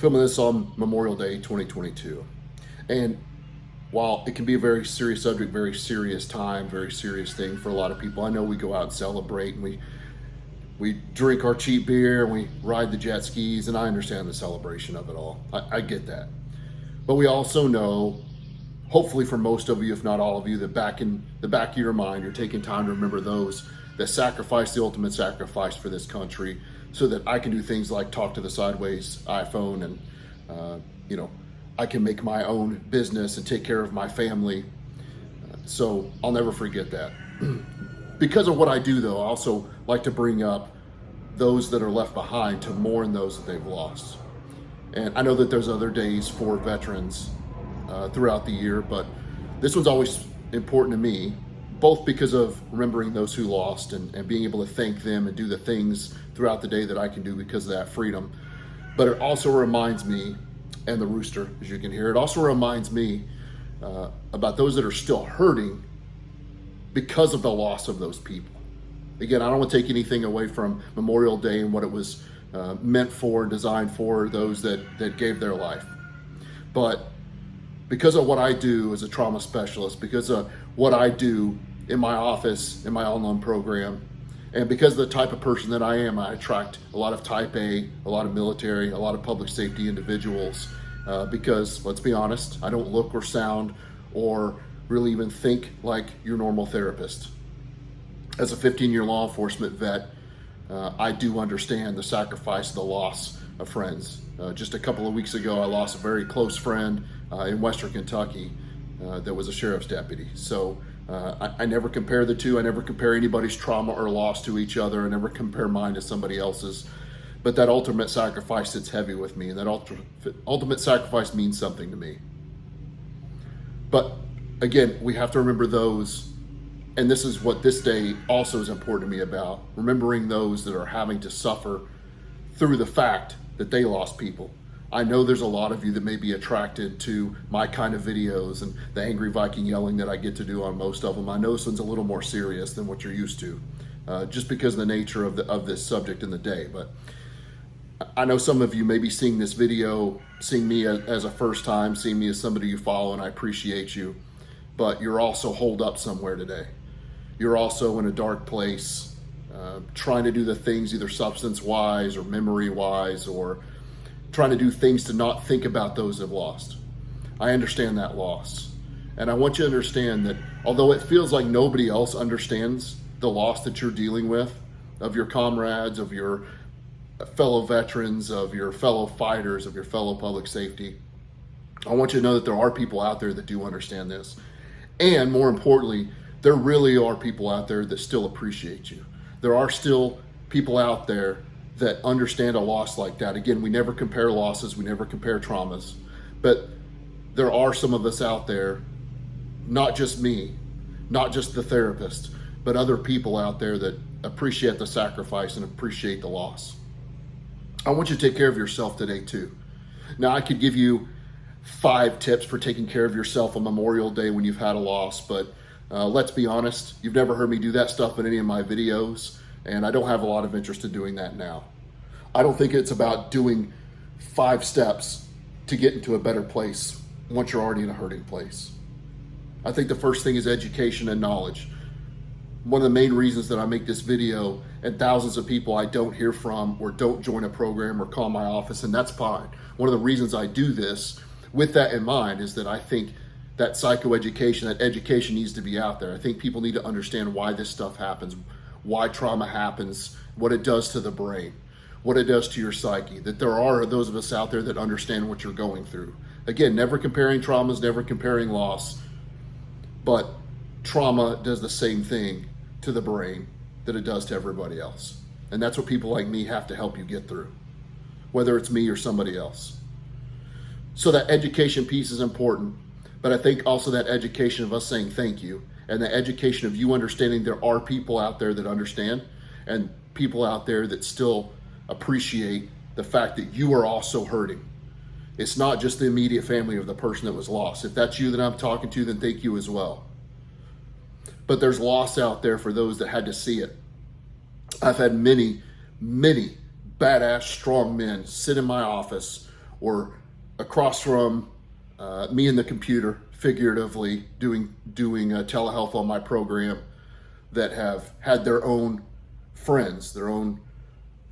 Filming this on Memorial Day 2022. And while it can be a very serious subject, very serious time, very serious thing for a lot of people, I know we go out and celebrate and we drink our cheap beer and we ride the jet skis, and I understand the celebration of it all. I get that. But we also know, hopefully for most of you, if not all of you, that back in the back of your mind, you're taking time to remember those that sacrificed the ultimate sacrifice for this country so that I can do things like talk to the sideways iPhone and, I can make my own business and take care of my family. So I'll never forget that. Because of what I do, though, I also like to bring up those that are left behind to mourn those that they've lost. And I know that there's other days for veterans throughout the year, but this one's always important to me, both because of remembering those who lost and being able to thank them and do the things throughout the day that I can do because of that freedom. But it also reminds me, and the rooster, as you can hear, it also reminds me about those that are still hurting because of the loss of those people. Again, I don't want to take anything away from Memorial Day and what it was meant for, designed for those that gave their life. But because of what I do as a trauma specialist, because of what I do in my office, in my online program, and because of the type of person that I am, I attract a lot of type A, a lot of military, a lot of public safety individuals, because let's be honest, I don't look or sound or really even think like your normal therapist. As a 15-year law enforcement vet, I do understand the sacrifice, the loss of friends. Just a couple of weeks ago, I lost a very close friend in Western Kentucky that was a sheriff's deputy. So I never compare the two. I never compare anybody's trauma or loss to each other. I never compare mine to somebody else's. But that ultimate sacrifice sits heavy with me, and that ultimate sacrifice means something to me. But again, we have to remember those, and this is what this day also is important to me about, remembering those that are having to suffer through the fact that they lost people. I know there's a lot of you that may be attracted to my kind of videos and the angry Viking yelling that I get to do on most of them. I know this one's a little more serious than what you're used to, just because of the nature of this subject in the day. But I know some of you may be seeing this video, seeing me as a first time, seeing me as somebody you follow, and I appreciate you. But you're also holed up somewhere today. You're also in a dark place, trying to do the things either substance-wise or memory-wise, or trying to do things to not think about those that have lost. I understand that loss. And I want you to understand that although it feels like nobody else understands the loss that you're dealing with, of your comrades, of your fellow veterans, of your fellow fighters, of your fellow public safety, I want you to know that there are people out there that do understand this. And more importantly, there really are people out there that still appreciate you. There are still people out there that understand a loss like that. Again, we never compare losses, we never compare traumas, but there are some of us out there, not just me, not just the therapist, but other people out there that appreciate the sacrifice and appreciate the loss. I want you to take care of yourself today too. Now, I could give you 5 tips for taking care of yourself on Memorial Day when you've had a loss, but let's be honest, you've never heard me do that stuff in any of my videos, and I don't have a lot of interest in doing that now. I don't think it's about doing 5 steps to get into a better place once you're already in a hurting place. I think the first thing is education and knowledge. One of the main reasons that I make this video, and thousands of people I don't hear from or don't join a program or call my office, and that's fine. One of the reasons I do this with that in mind is that I think that psychoeducation, that education needs to be out there. I think people need to understand why this stuff happens, why trauma happens, what it does to the brain, what it does to your psyche, that there are those of us out there that understand what you're going through. Again, never comparing traumas, never comparing loss, but trauma does the same thing to the brain that it does to everybody else. And that's what people like me have to help you get through, whether it's me or somebody else. So that education piece is important, but I think also that education of us saying thank you, and the education of you understanding there are people out there that understand, and people out there that still appreciate the fact that you are also hurting. It's not just the immediate family of the person that was lost. If that's you that I'm talking to, then thank you as well. But there's loss out there for those that had to see it. I've had many badass, strong men sit in my office or across from me and the computer, figuratively doing telehealth on my program, that have had their own friends, their own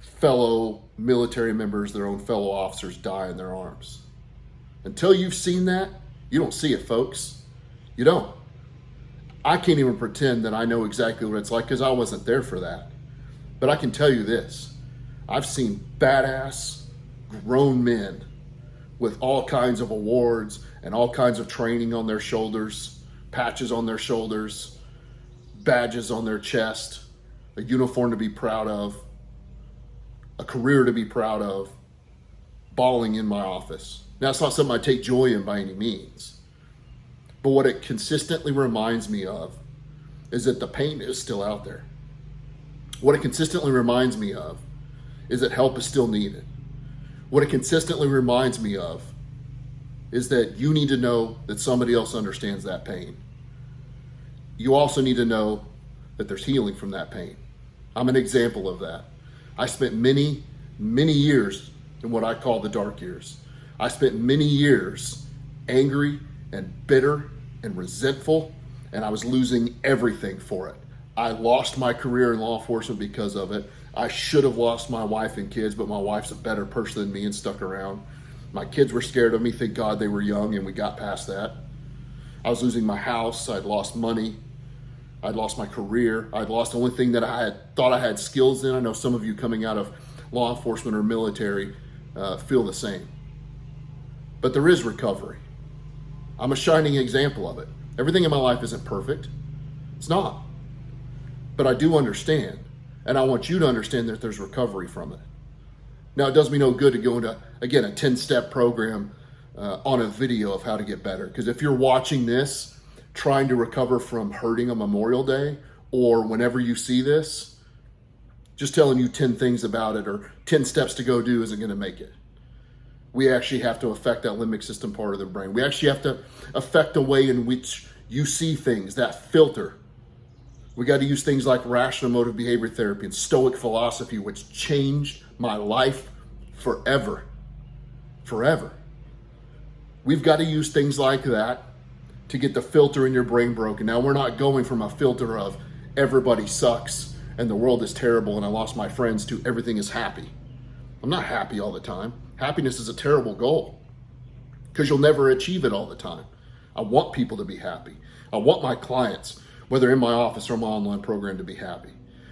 fellow military members, their own fellow officers die in their arms. Until you've seen that, you don't see it, folks. You don't. I can't even pretend that I know exactly what it's like because I wasn't there for that. But I can tell you this. I've seen badass grown men with all kinds of awards and all kinds of training on their shoulders, patches on their shoulders, badges on their chest, a uniform to be proud of, a career to be proud of, bawling in my office. Now, it's not something I take joy in by any means, but what it consistently reminds me of is that the pain is still out there. What it consistently reminds me of is that help is still needed. What it consistently reminds me of is that you need to know that somebody else understands that pain. You also need to know that there's healing from that pain. I'm an example of that. I spent many, many years in what I call the dark years. I spent many years angry and bitter and resentful, and I was losing everything for it. I lost my career in law enforcement because of it. I should have lost my wife and kids, but my wife's a better person than me and stuck around. My kids were scared of me. Thank God they were young and we got past that. I was losing my house. I'd lost money. I'd lost my career. I'd lost the only thing that I had thought I had skills in. I know some of you coming out of law enforcement or military feel the same. But there is recovery. I'm a shining example of it. Everything in my life isn't perfect. It's not. But I do understand. And I want you to understand that there's recovery from it. Now, it does me no good to go into, again, a 10-step program on a video of how to get better. Because if you're watching this, trying to recover from hurting on Memorial Day, or whenever you see this, just telling you 10 things about it or 10 steps to go do isn't going to make it. We actually have to affect that limbic system part of the brain. We actually have to affect the way in which you see things, that filter. We got to use things like rational emotive behavior therapy and Stoic Philosophy, which changed my life forever. Forever. We've got to use things like that to get the filter in your brain broken. Now, we're not going from a filter of everybody sucks and the world is terrible and I lost my friends to everything is happy. I'm not happy all the time. Happiness is a terrible goal because you'll never achieve it all the time. I want people to be happy. I want my clients, whether in my office or my online program, to be happy.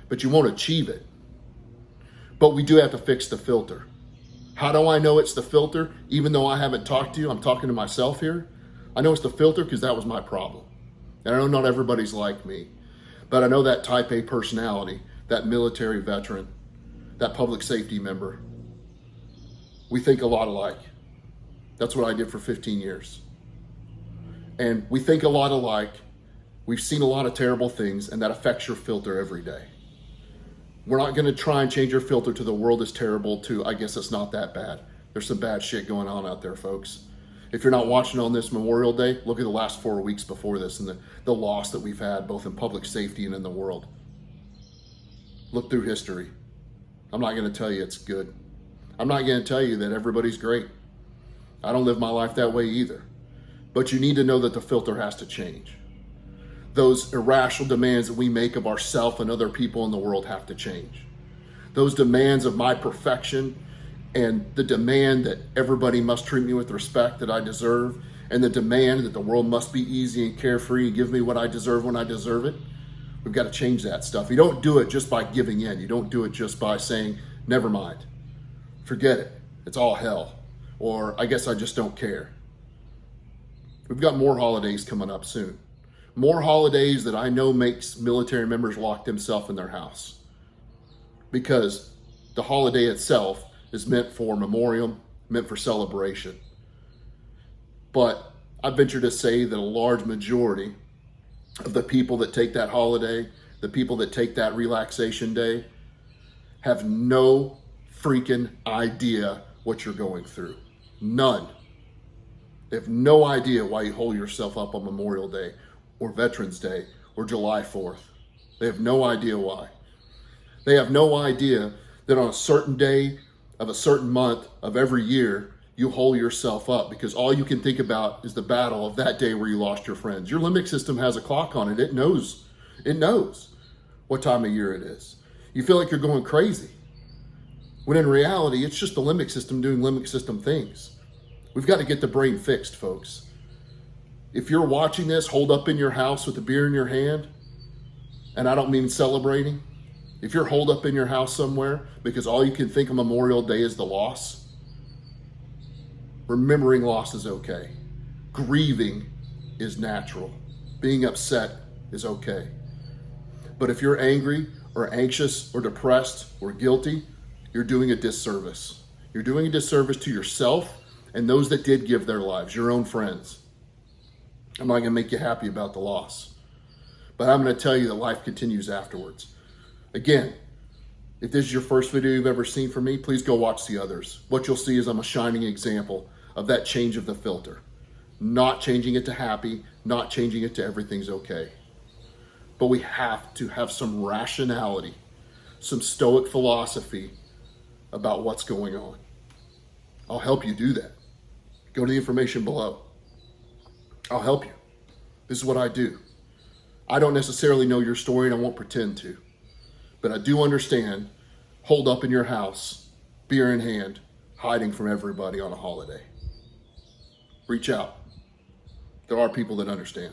But you won't achieve it. But we do have to fix the filter. How do I know it's the filter? Even though I haven't talked to you, I'm talking to myself here. I know it's the filter because that was my problem. And I know not everybody's like me, but I know that type A personality, that military veteran, that public safety member, we think a lot alike. That's what I did for 15 years. And we think a lot alike. We've seen a lot of terrible things, and that affects your filter every day. We're not going to try and change your filter to the world is terrible to I guess it's not that bad. There's some bad shit going on out there, folks. If you're not watching on this Memorial Day, look at the last 4 weeks before this and the loss that we've had both in public safety and in the world. Look through history. I'm not going to tell you it's good. I'm not going to tell you that everybody's great. I don't live my life that way either. But you need to know that the filter has to change. Those irrational demands that we make of ourselves and other people in the world have to change. Those demands of my perfection and the demand that everybody must treat me with respect that I deserve, and the demand that the world must be easy and carefree and give me what I deserve when I deserve it, we've got to change that stuff. You don't do it just by giving in. You don't do it just by saying, never mind, forget it, it's all hell, or I guess I just don't care. We've got more holidays coming up soon. More holidays that I know makes military members lock themselves in their house. Because the holiday itself is meant for memoriam, meant for celebration. But I venture to say that a large majority of the people that take that holiday, the people that take that relaxation day, have no freaking idea what you're going through. None. They have no idea why you hold yourself up on Memorial Day or Veterans Day or July 4th. They have no idea why. They have no idea that on a certain day of a certain month of every year, you hole yourself up because all you can think about is the battle of that day where you lost your friends. Your limbic system has a clock on it. It knows what time of year it is. You feel like you're going crazy, when in reality, it's just the limbic system doing limbic system things. We've got to get the brain fixed, folks. If you're watching this, holed up in your house with a beer in your hand, and I don't mean celebrating, if you're holed up in your house somewhere because all you can think of Memorial Day is the loss, remembering loss is okay. Grieving is natural. Being upset is okay. But if you're angry or anxious or depressed or guilty, you're doing a disservice. You're doing a disservice to yourself and those that did give their lives, your own friends. I'm not going to make you happy about the loss, but I'm going to tell you that life continues afterwards. Again, if this is your first video you've ever seen from me, please go watch the others. What you'll see is I'm a shining example of that change of the filter. Not changing it to happy, not changing it to everything's okay. But we have to have some rationality, some Stoic philosophy about what's going on. I'll help you do that. Go to the information below. I'll help you. This is what I do. I don't necessarily know your story and I won't pretend to, but I do understand holed up in your house, beer in hand, hiding from everybody on a holiday. Reach out. There are people that understand.